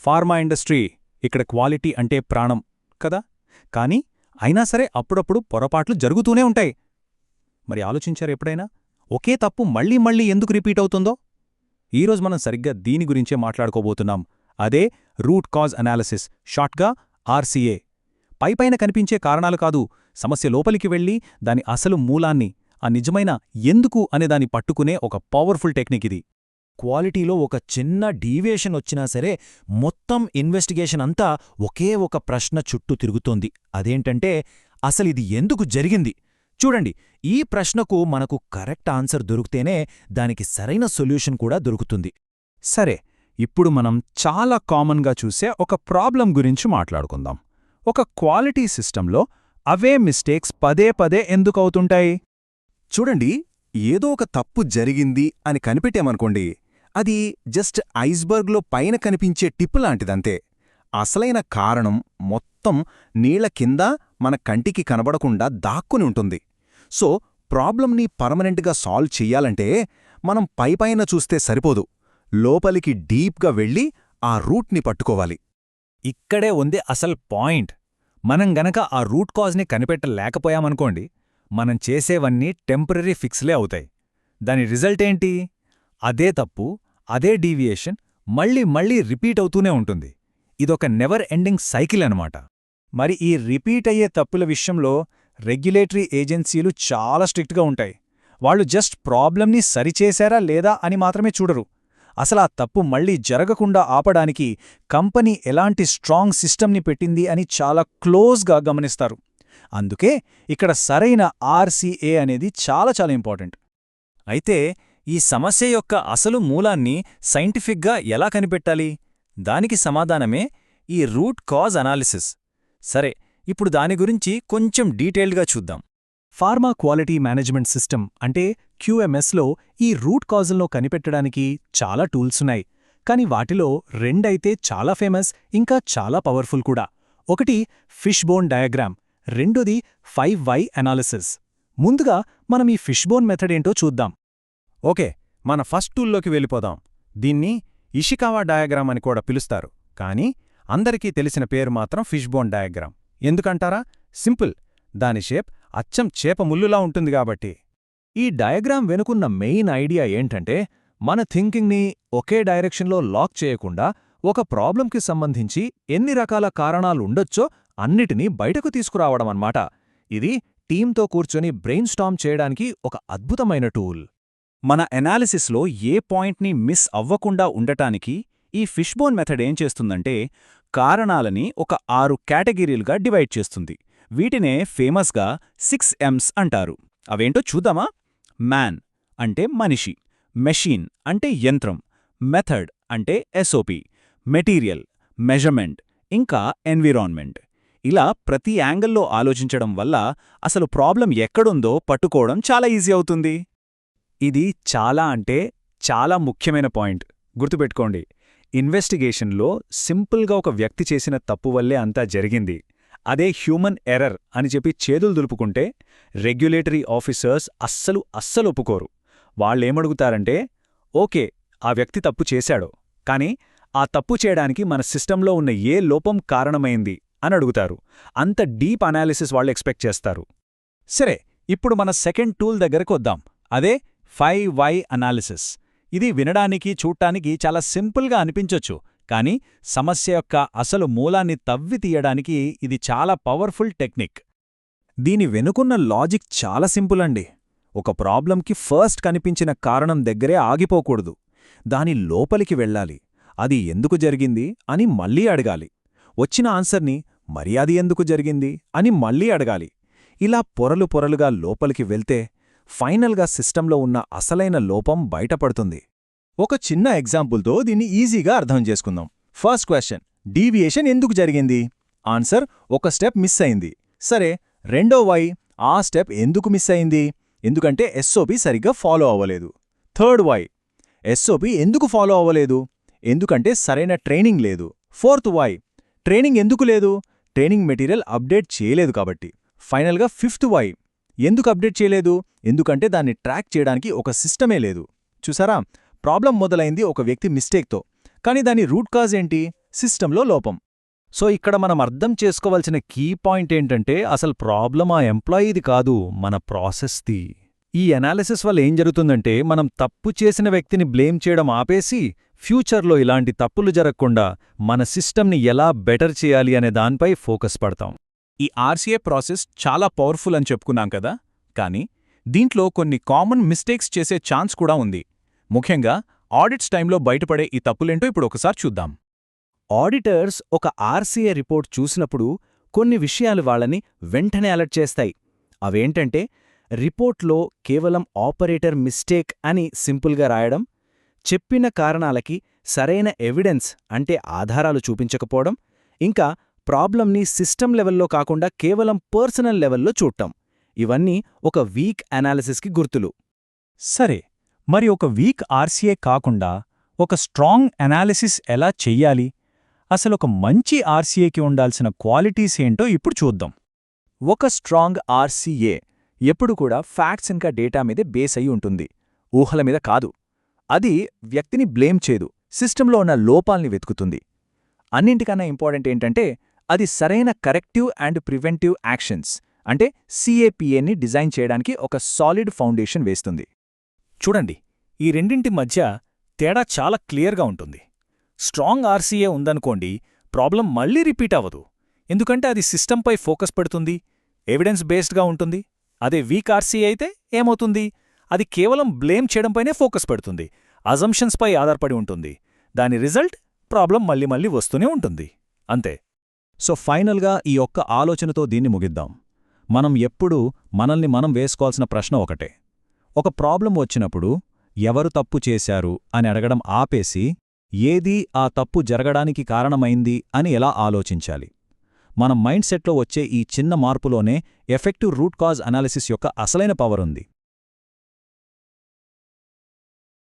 Pharma industry ఇక్కడ quality అంటే ప్రాణం కదా, కానీ అయినా సరే అప్పుడప్పుడు పొరపాట్లు జరుగుతూనే ఉంటాయి. మరి ఆలోచించారు ఎప్పుడైనా ఒకే తప్పు మళ్లీ మళ్లీ ఎందుకు రిపీట్ అవుతుందో? ఈరోజు మనం సరిగ్గా దీని గురించే మాట్లాడుకోబోతున్నాం. అదే రూట్ కాజ్ అనాలిసిస్, షార్ట్గా ఆర్సీఏ. పైపైన కనిపించే కారణాలు కాదు, సమస్య లోపలికి వెళ్ళి దాని అసలు మూలాన్ని, ఆ నిజమైన ఎందుకు అనే దాన్ని పట్టుకునే ఒక పవర్ఫుల్ టెక్నిక్ ఇది. క్వాలిటీలో ఒక చిన్న డీవియేషన్ వచ్చినా సరే మొత్తం ఇన్వెస్టిగేషన్ అంతా ఒకే ఒక ప్రశ్న చుట్టూ తిరుగుతోంది. అదేంటంటే, అసలిది ఎందుకు జరిగింది? చూడండి, ఈ ప్రశ్నకు మనకు కరెక్ట్ ఆన్సర్ దొరికితేనే దానికి సరైన సొల్యూషన్ కూడా దొరుకుతుంది. సరే, ఇప్పుడు మనం చాలా కామన్గా చూసే ఒక ప్రాబ్లం గురించి మాట్లాడుకుందాం. ఒక క్వాలిటీ సిస్టంలో అవే మిస్టేక్స్ పదే పదే ఎందుకవుతుంటాయి? చూడండి, ఏదో ఒక తప్పు జరిగింది అని కనిపెట్టామనుకోండి, అది జస్ట్ ఐస్బర్గ్లో పైన కనిపించే టిప్ లాంటిదంతే. అసలైన కారణం మొత్తం నీళ్ల కింద మన కంటికి కనబడకుండా దాక్కుని ఉంటుంది. సో ప్రాబ్లంని పర్మనెంట్గా సాల్వ్ చెయ్యాలంటే మనం పైపైన చూస్తే సరిపోదు, లోపలికి డీప్గా వెళ్ళి ఆ రూట్ని పట్టుకోవాలి. ఇక్కడే ఉంది అసలు పాయింట్. మనం గనక ఆ రూట్ కాజ్ని కనిపెట్టలేకపోయామనుకోండి, మనం చేసేవన్నీ టెంపరరీ ఫిక్స్లే అవుతాయి. దాని రిజల్ట్ ఏంటి? అదే తప్పు, అదే డీవియేషన్ మళ్ళీ మళ్ళీ రిపీట్ అవుతూనే ఉంటుంది. ఇదొక నెవర్ ఎండింగ్ సైకిల్ అనమాట. మరి ఈ రిపీట్ అయ్యే తప్పుల విషయంలో రెగ్యులేటరీ ఏజెన్సీలు చాలా స్ట్రిక్ట్గా ఉంటాయి. వాళ్ళు జస్ట్ ప్రాబ్లంని సరిచేశారా లేదా అని మాత్రమే చూడరు. అసలా తప్పు మళ్లీ జరగకుండా ఆపడానికి కంపెనీ ఎలాంటి స్ట్రాంగ్ సిస్టమ్ని పెట్టింది అని చాలా క్లోజ్గా గమనిస్తారు. అందుకే ఇక్కడ సరైన ఆర్సీఏ అనేది చాలా చాలా ఇంపార్టెంట్. అయితే ఈ సమస్య యొక్క అసలు మూలాన్ని సైంటిఫిక్గా ఎలా కనిపెట్టాలి? దానికి సమాధానమే ఈ రూట్ కాజ్ అనాలిసిస్. సరే, ఇప్పుడు దాని గురించి కొంచెం డీటెయిల్డ్గా చూద్దాం. ఫార్మా క్వాలిటీ మేనేజ్మెంట్ సిస్టమ్ అంటే క్యూఎంఎస్లో ఈ రూట్ కాజుల్లో కనిపెట్టడానికి చాలా టూల్సున్నాయి. కాని వాటిలో రెండైతే చాలా ఫేమస్, ఇంకా చాలా పవర్ఫుల్ కూడా. ఒకటి ఫిష్బోన్ డయాగ్రామ్, రెండోది 5Y అనాలిసిస్. ముందుగా మనం ఈ ఫిష్బోన్ మెథడ్ ఏంటో చూద్దాం. ఓకే, మన ఫస్ట్ టూల్లోకి వెళ్ళిపోదాం. దీన్ని ఇషికావా డయాగ్రామ్ అని కూడా పిలుస్తారు, కానీ అందరికీ తెలిసిన పేరు మాత్రం ఫిష్బోన్ డయాగ్రామ్. ఎందుకంటారా? సింపుల్, దాని షేప్ అచ్చం చేప ముల్లులా ఉంటుంది కాబట్టి. ఈ డయాగ్రామ్ వెనుకున్న మెయిన్ ఐడియా ఏంటంటే, మన థింకింగ్ని ఒకే డైరెక్షన్లో లాక్ చేయకుండా ఒక ప్రాబ్లంకి సంబంధించి ఎన్ని రకాల కారణాలుండొచ్చో అన్నిటినీ బయటకు తీసుకురావడమన్నమాట. ఇది టీంతో కూర్చొని బ్రెయిన్ స్టార్మ్ చేయడానికి ఒక అద్భుతమైన టూల్. మన ఎనాలిసిస్లో ఏ పాయింట్ని మిస్ అవ్వకుండా ఉండటానికి ఈ ఫిష్బోన్ మెథడ్ ఏం చేస్తుందంటే, కారణాలని ఒక 6 కేటగిరీలుగా డివైడ్ చేస్తుంది. వీటినే ఫేమస్గా 6Ms అంటారు. అవేంటో చూద్దామా? మ్యాన్ అంటే మనిషి, మెషీన్ అంటే యంత్రం, మెథడ్ అంటే ఎస్ఓపి, మెటీరియల్, మెజర్మెంట్, ఇంకా ఎన్విరాన్మెంట్. ఇలా ప్రతి యాంగిల్లో ఆలోచించడం వల్ల అసలు ప్రాబ్లం ఎక్కడుందో పట్టుకోవడం చాలా ఈజీ అవుతుంది. ఇది చాలా అంటే చాలా ముఖ్యమైన పాయింట్, గుర్తుపెట్టుకోండి. ఇన్వెస్టిగేషన్లో సింపుల్గా ఒక వ్యక్తి చేసిన తప్పు వల్లే అంతా జరిగింది, అదే హ్యూమన్ ఎర్రర్ అని చెప్పి చేతులు దులుపుకుంటే రెగ్యులేటరీ ఆఫీసర్స్ అస్సలు ఒప్పుకోరు. వాళ్ళేమడుగుతారంటే, ఓకే, ఆ వ్యక్తి తప్పు చేశాడు, కానీ ఆ తప్పు చేయడానికి మన సిస్టంలో ఉన్న ఏ లోపం కారణమైంది అని అడుగుతారు. అంత డీప్ అనాలిసిస్ వాళ్ళు ఎక్స్పెక్ట్ చేస్తారు. సరే, ఇప్పుడు మన సెకండ్ టూల్ దగ్గరకు వద్దాం. అదే 5Y అనాలిసిస్. ఇది వినడానికి చూడ్డానికి చాలా సింపుల్గా అనిపించొచ్చు, కానీ సమస్య యొక్క అసలు మూలాన్ని తవ్వి తీయడానికి ఇది చాలా పవర్ఫుల్ టెక్నిక్. దీని వెనుకున్న లాజిక్ చాలా సింపుల్ అండి. ఒక ప్రాబ్లంకి ఫస్ట్ కనిపించిన కారణం దగ్గరే ఆగిపోకూడదు, దాని లోపలికి వెళ్ళాలి. అది ఎందుకు జరిగింది అని మళ్ళీ అడగాలి. వచ్చిన ఆన్సర్ని మరి అది ఎందుకు జరిగింది అని మళ్ళీ అడగాలి. ఇలా పొరలు పొరలుగా లోపలికి వెళ్తే ఫైనల్గా సిస్టంలో ఉన్న అసలైన లోపం బయటపడుతుంది. ఒక చిన్న ఎగ్జాంపుల్తో దీన్ని ఈజీగా అర్థం చేసుకుందాం. ఫస్ట్ క్వశ్చన్, డీవియేషన్ ఎందుకు జరిగింది? ఆన్సర్, ఒక స్టెప్ మిస్ అయింది. సరే, రెండో వై, ఆ స్టెప్ ఎందుకు మిస్ అయింది? ఎందుకంటే ఎస్ఓపి సరిగ్గా ఫాలో అవ్వలేదు. థర్డ్ వై, ఎస్ఓపి ఎందుకు ఫాలో అవ్వలేదు? ఎందుకంటే సరైన ట్రైనింగ్ లేదు. ఫోర్త్ వై, ట్రైనింగ్ ఎందుకు లేదు? ట్రైనింగ్ మెటీరియల్ అప్డేట్ చేయలేదు కాబట్టి. ఫైనల్గా ఫిఫ్త్ వై, ఎందుకు అప్డేట్ చేయలేదు? ఎందుకంటే దాన్ని ట్రాక్ చేయడానికి ఒక సిస్టమే లేదు. చూసారా, ప్రాబ్లం మొదలైంది ఒక వ్యక్తి మిస్టేక్తో, కానీ దాని రూట్ కాజ్ ఏంటి? సిస్టంలో లోపం. సో ఇక్కడ మనం అర్థం చేసుకోవాల్సిన కీ పాయింట్ ఏంటంటే అసలు ప్రాబ్లం ఆ ఎంప్లాయీది కాదు, మన ప్రాసెస్ది. ఈ అనాలిసిస్ వల్ల ఏం జరుగుతుందంటే మనం తప్పు చేసిన వ్యక్తిని బ్లేమ్ చేయడం ఆపేసి ఫ్యూచర్లో ఇలాంటి తప్పులు జరగకుండా మన సిస్టమ్ని ఎలా బెటర్ చేయాలి అనే దానిపై ఫోకస్ పడతాం. ఈ ఆర్సీఏ ప్రాసెస్ చాలా పవర్ఫుల్ అని చెప్పుకున్నాం కదా, కానీ దీంట్లో కొన్ని కామన్ మిస్టేక్స్ చేసే ఛాన్స్ కూడా ఉంది. ముఖ్యంగా ఆడిట్స్ టైంలో బయటపడే ఈ తప్పులేంటో ఇప్పుడు ఒకసారి చూద్దాం. ఆడిటర్స్ ఒక ఆర్సీఏ రిపోర్ట్ చూసినప్పుడు కొన్ని విషయాలు వాళ్ళని వెంటనే అలర్ట్ చేస్తాయి. అవేంటంటే రిపోర్ట్లో కేవలం ఆపరేటర్ మిస్టేక్ అని సింపుల్గా రాయడం, చెప్పిన కారణాలకి సరైన ఎవిడెన్స్ అంటే ఆధారాలు చూపించకపోవడం, ఇంకా ప్రాబ్లంని సిస్టమ్ లెవెల్లో కాకుండా కేవలం పర్సనల్ లెవెల్లో చూడటం. ఇవన్నీ ఒక వీక్ అనాలిసిస్కి గుర్తులు. సరే, మరి ఒక వీక్ ఆర్సీఏ కాకుండా ఒక స్ట్రాంగ్ అనాలిసిస్ ఎలా చెయ్యాలి? అసలొక మంచి ఆర్సీఏకి ఉండాల్సిన క్వాలిటీస్ ఏంటో ఇప్పుడు చూద్దాం. ఒక స్ట్రాంగ్ ఆర్సీఏ ఎప్పుడు కూడా ఫ్యాక్ట్స్ ఇంకా డేటా మీదే బేస్ అయి ఉంటుంది, ఊహల మీద కాదు. అది వ్యక్తిని బ్లేమ్ చేయదు, సిస్టంలో ఉన్న లోపాల్ని వెతుకుతుంది. అన్నింటికన్నా ఇంపార్టెంట్ ఏంటంటే అది సరైన కరెక్టివ్ అండ్ ప్రివెంటివ్ యాక్షన్స్ అంటే CAPAని డిజైన్ చేయడానికి ఒక సాలిడ్ ఫౌండేషన్ వేస్తుంది. చూడండి, ఈ రెండింటి మధ్య తేడా చాలా క్లియర్గా ఉంటుంది. స్ట్రాంగ్ ఆర్సీఏ ఉందనుకోండి, ప్రాబ్లం మళ్ళీ రిపీట్ అవ్వదు, ఎందుకంటే అది సిస్టంపై ఫోకస్ పెడుతుంది, ఎవిడెన్స్ బేస్డ్గా ఉంటుంది. అదే వీక్ ఆర్సీఏ అయితే ఏమవుతుంది? అది కేవలం బ్లేమ్ చేయడంపైనే ఫోకస్ పెడుతుంది, అజంప్షన్స్పై ఆధారపడి ఉంటుంది. దాని రిజల్ట్ ప్రాబ్లం మళ్ళీ మళ్ళీ వస్తూనే ఉంటుంది. అంతే. సో ఫైనల్గా ఈ ఒక్క ఆలోచనతో దీన్ని ముగిద్దాం. మనం ఎప్పుడూ మనల్ని మనం వేసుకోవాల్సిన ప్రశ్న ఒకటే. ఒక ప్రాబ్లం వచ్చినప్పుడు ఎవరు తప్పు చేశారు అని అడగడం ఆపేసి ఏది ఆ తప్పు జరగడానికి కారణమైంది అని ఎలా ఆలోచించాలి. మన మైండ్ సెట్లో వచ్చే ఈ చిన్న మార్పులోనే ఎఫెక్టివ్ రూట్ కాజ్ అనాలిసిస్ యొక్క అసలైన పవర్ ఉంది.